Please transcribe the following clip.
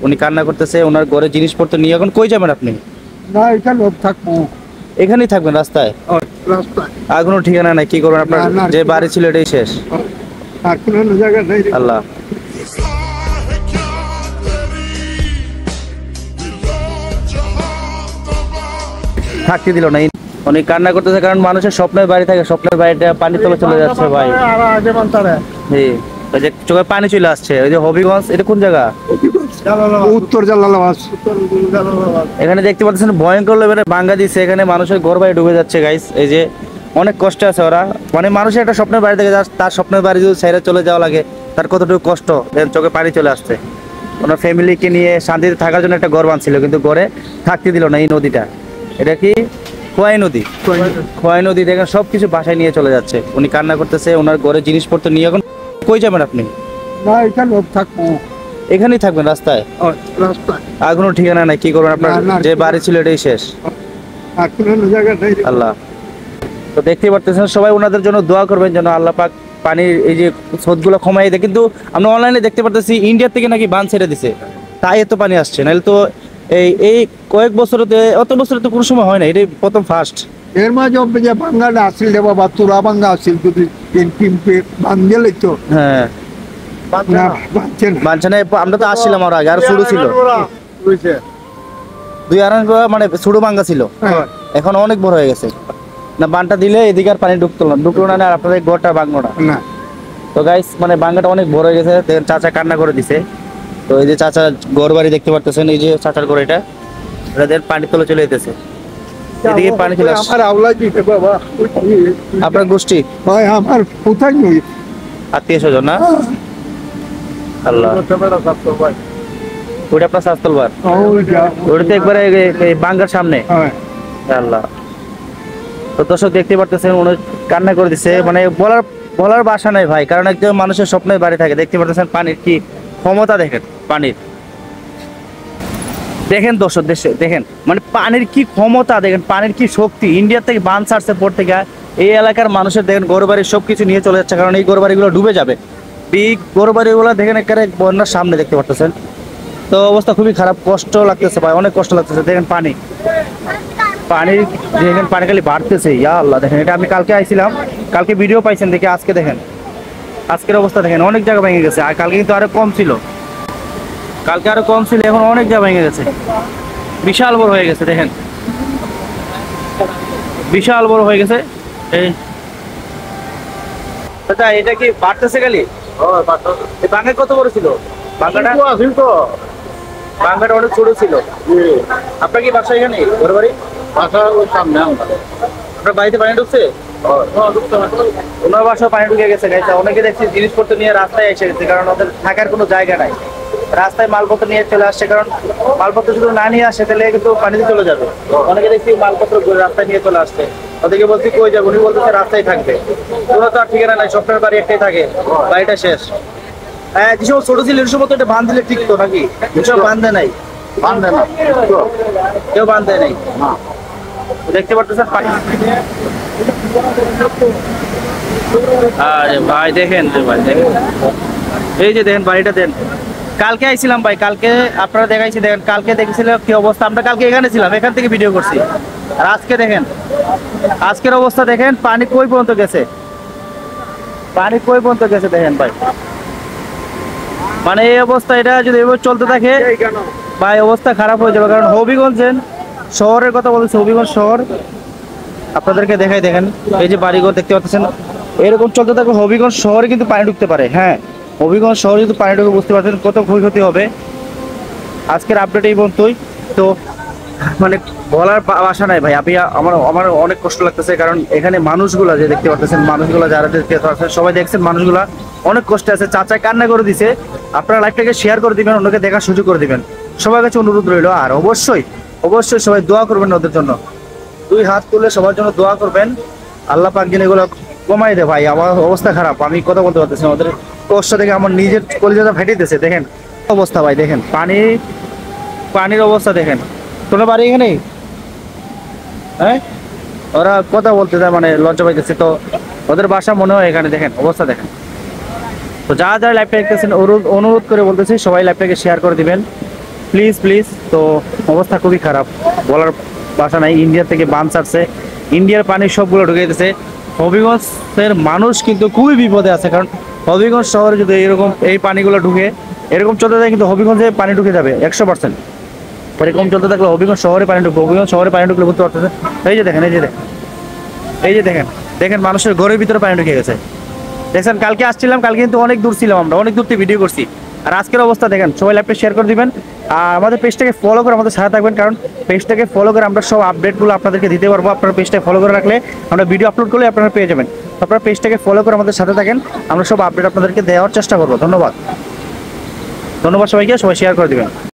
উনি কান্না করতেছে, ওনার ঘরে জিনিসপত্র নিয়ে এখন কই যাবেন আপনি? না এখানে থাকবো, এখানেই থাকবেন রাস্তায়? রাস্তায় আর কোনো ঠিকানা নাই? কি করবেন? আপনার যে বাড়ি ছিল এটাই শেষ? আর কোনো জায়গা নেই। আল্লাহ, থাকতে দিল না। উনি কান্না করতেছে কারণ মানুষের স্বপ্নের বাড়ি থাকে, স্বপ্নের বাড়িটা পানির তলে চলে যাচ্ছে ভাই। জি, ওই যে চোখে পানি চলে আসছে। ওই যে হবিগঞ্জ, এটা কোন জায়গা? উত্তর জালালাবাদ। এখানে দেখতে পাচ্ছেন ভয়ঙ্কর লেভেলের ভাঙ্গা দিচ্ছে, এখানে মানুষের ঘর বাড়ি ডুবে যাচ্ছে গাইস। এই যে অনেক কষ্টে আছে ওরা, মানে মানুষের একটা স্বপ্নের বাড়ি থেকে তার স্বপ্নের বাড়ি যদি ছেড়ে চলে যাওয়া লাগে, তার কতটুকু কষ্ট। চোখে পানি চলে আসছে। ওনার ফ্যামিলিকে নিয়ে শান্তিতে থাকার জন্য একটা ঘর বানছিল, কিন্তু ঘরে থাকতে দিল না। এই নদীটা, এটা কি খোয়াই নদী? খোয়াই নদী দেখেন সবকিছু বাসায় নিয়ে চলে যাচ্ছে। উনি কান্না করতেছে, ওনার ঘরে জিনিসপত্র নিয়ে এখন কই যাবেন আপনি? না এখানে থাকবো, এখানেই থাকবেন রাস্তায়? রাস্তায়। আর কোনো ঠিকানা নাই? কি করবেন? আপনার যে বাড়ি ছিল এটাই শেষ? আর কোনো জায়গা নেই। আল্লাহ, তো দেখতে পারতেছেন সবাই ওনাদের জন্য দোয়া করবেন যেন আল্লাহ পাক পানির এই যে স্রোতগুলো কমাই দেয়। কিন্তু আমরা অনলাইনে দেখতে পারতেছি ইন্ডিয়া থেকে নাকি বাঁধ ছেড়ে দিছে, তাই এত পানি আসছে। নাহলে তো এই কয়েক বছরতে, অত বছরে তো কোনো সময় হয় না, এটাই প্রথম ফার্স্ট। এর মাঝে যে বাঙ্গাটা আসছিল রে বাবা, তোরা বাঙ্গা আসছিল, যদি বাঙ্গেলে তো হ্যাঁ, না বাঁচছে না। বাঁধছে না। আমরা তো আসছিলাম আর আগে, আর ছোট ছিল, 2-2.5 মানে ছোট বাঙ্গা ছিল, এখন অনেক বড় হয়ে গেছে। না বানটা দিলে এদিকে আর পানি ঢুকলো না, আর আপনাদের ঘরটা ভাঙলো না। তো গাইস মানে বাঙ্গাটা অনেক বড় হয়ে গেছে। দেখেন চাচা কান্না করে দিছে। তো এই যে চাচা ঘর বাড়ি দেখতে পারতেছেন, এই যে চাচার ঘর, এটা এদের পানি তলে চলে যেতেছে। এদিকে পানি চলে আসছে। আমার আওলা দিতে বাবা, আপনার গোষ্ঠী? ভাই আমার কোথায় নই, আত্মীয় স্বজন না? আল্লাহ, ওইটা আপনার শাস্তলবার? ওইটা তো একবারে বাঙ্গার সামনে। আল্লাহ, তো দর্শক দেখতে পারতেছেন উনি কান্না করে দিচ্ছে। মানে বলার ভাষা নাই ভাই, কারণ একজন মানুষের স্বপ্নের বাড়ি থাকে। দেখতে পারতেছেন পানির কি ক্ষমতা, দেখেন পানির, দেখেন দর্শক দেখেন মানে পানির কি ক্ষমতা, দেখেন পানির কি শক্তি। ইন্ডিয়া থেকে বান ছাড়ছে পর থেকে এই এলাকার মানুষের দেখেন ঘর বাড়ি সবকিছু নিয়ে চলে যাচ্ছে, কারণ এই ঘর বাড়িগুলো ডুবে যাবে। বিগ ঘর বাড়িগুলো দেখেন একেবারে বন্যার সামনে, দেখতে পারতেছেন। তো অবস্থা খুবই খারাপ, কষ্ট লাগতেছে ভাই, অনেক কষ্ট লাগতেছে। দেখেন পানির দেখেন পানি খালি বাড়তেছে। ইয়া আল্লাহ, দেখেন এটা আমি কালকে আইছিলাম, কালকে ভিডিও পাইছেন দেখে। আজকে দেখেন আজকের অবস্থা দেখেন, অনেক জায়গা ভেঙে গেছে। আর কালকে কিন্তু আরো কম ছিল, কালকে আরো কম ছিল, এখন অনেক জায়গা ভেঙে গেছে, বিশাল বড় হয়ে গেছে। দেখেন বিশাল বড় হয়ে গেছে। এই আচ্ছা, এটা কি বাড়তেছে খালি? এই বাঙ্গা কত বড় ছিল? বাঙ্গাটা অনেক ছোট ছিল। আপনার কি বাসা এখানে ঘর বাড়ি? বাসা ওই সামনে। আপনার বাড়িতে পানি ঢুকছে? ওনার বাসায় পানি ঢুকে গেছে গাইছে। অনেকে দেখছি জিনিসপত্র নিয়ে রাস্তায় এসে গেছে, কারণ ওদের থাকার কোনো জায়গা নাই। রাস্তায় মালপত্র নিয়ে চলে আসছে, কারণ মালপত্র শুধু না নিয়ে আসে তাহলে কিন্তু পানিতে চলে যাবে। অনেকে দেখছি মালপত্র রাস্তায় নিয়ে চলে আসছে। ওদেরকে বলছি কই যাবো, উনি বলতেছে রাস্তায় থাকবে। কোনো তো আর ঠিকানা নাই, স্বপ্নের বাড়ি একটাই থাকে, বাড়িটা শেষ। হ্যাঁ, যে সময় ছোট ছিল এই সময় তো এটা বাঁধ দিলে ঠিক তো নাকি? এসব বাঁধে নাই, বাঁধে না, কেউ বাঁধে নাই। দেখতে পারতেছেন পানি। আরে ভাই দেখেন, ভাই দেখেন, এই যে দেখেন বাড়িটা দেন। কালকে আইছিলাম ভাই, কালকে আপনারা দেখাইছি, দেখেন কালকে দেখেছিল কি অবস্থা। আমরা কালকে এখানে ছিলাম, এখান থেকে ভিডিও করছি। আর আজকে দেখেন, আজকের অবস্থা দেখেন, পানি কই পর্যন্ত গেছে, পানি কই পর্যন্ত গেছে দেখেন ভাই। মানে এই অবস্থা, এটা যদি এভাবে চলতে থাকে ভাই অবস্থা খারাপ হয়ে যাবে। কারণ হবিগঞ্জের শহরের কথা বলছি, হবিগঞ্জ শহর আপনাদেরকে দেখাই। দেখেন এই যে বাড়িঘর দেখতে পাচ্ছেন, এরকম চলতে থাকবে হবিগঞ্জ শহরে কিন্তু পানি ঢুকতে পারে। হ্যাঁ, হবিগঞ্জ শহরে যদি পানি ঢুকে বুঝতে পারছেন কত ক্ষয়ক্ষতি হবে। আজকের আপডেট এই পর্যন্তই। তো মানে বলার ভাষা নাই ভাই। আমার অনেক কষ্ট লাগতেছে, কারণ এখানে মানুষগুলা যে দেখতে পাচ্ছেন, মানুষগুলা যারা দেখতে পাচ্ছেন সবাই দেখছেন, মানুষগুলা অনেক কষ্টে আছে। চাচা কান্না করে দিছে। আপনারা লাইভটাকে শেয়ার করে দিবেন, অন্যকে দেখার সুযোগ করে দিবেন। সবার কাছে অনুরোধ রইল। আর অবশ্যই অবশ্যই সবাই দোয়া করবেন ওদের জন্য, 2 হাত তুলে সবার জন্য দোয়া করবেন। আল্লাহ পাক যেন এগুলো কমাই দে ভাই। আমার অবস্থা খারাপ, আমি কথা বলতে পারতেছি। আমাদের কষ্ট থেকে আমার নিজের কলিজাটা ফেটেতেছে। দেখেন অবস্থা ভাই, দেখেন পানির অবস্থা দেখেন। কোনো বাড়ি এখানে, হ্যাঁ ওরা কথা বলতে যায়, মানে লজ্জা পাইতেছে। তো ওদের বাসা মনে হয় এখানে। দেখেন অবস্থা দেখেন। তো যারা যারা লাইভটা দেখতেছেন অনুরোধ করে বলতেছি সবাই লাইভটাকে শেয়ার করে দিবেন প্লিজ প্লিজ। তো অবস্থা খুবই খারাপ, বলার ভাষা নাই। ইন্ডিয়া থেকে বান ছাড়ছে, ইন্ডিয়ার পানি সবগুলো ঢুকে যেতেছে। হবিগঞ্জের মানুষ কিন্তু খুবই বিপদে আছে, কারণ হবিগঞ্জ শহরে যদি এরকম এই পানিগুলো ঢুকে এরকম চলতে থাকে কিন্তু হবিগঞ্জে পানি ঢুকে যাবে 100%। এরকম চলতে থাকলে হবিগঞ্জ শহরে পানি ঢুকবে, হবিগঞ্জ শহরে পানি ঢুকলে বুঝতে পারতেছে। এই যে দেখেন, এই যে দেখেন, এই যে দেখেন, দেখেন মানুষের ঘরের ভিতরে পানি ঢুকে গেছে। দেখছেন, কালকে আসছিলাম, কালকে কিন্তু অনেক দূর ছিলাম, আমরা অনেক দূর থেকে ভিডিও করছি। আর আজকের অবস্থা দেখেন, সবাই লাইভটা শেয়ার করে দিবেন আর আমাদের পেজটাকে ফলো করে আমাদের সাথে থাকবেন, কারণ পেজটাকে ফলো করে আমরা সব আপডেটগুলো আপনাদেরকে দিতে পারবো। আপনারা পেজটাকে ফলো করে রাখলে আমরা ভিডিও আপলোড করলে আপনারা পেয়ে যাবেন। আপনারা পেজটাকে ফলো করে আমাদের সাথে থাকেন, আমরা সব আপডেট আপনাদেরকে দেওয়ার চেষ্টা করবো। ধন্যবাদ, ধন্যবাদ সবাইকে, সবাই শেয়ার করে দিবেন।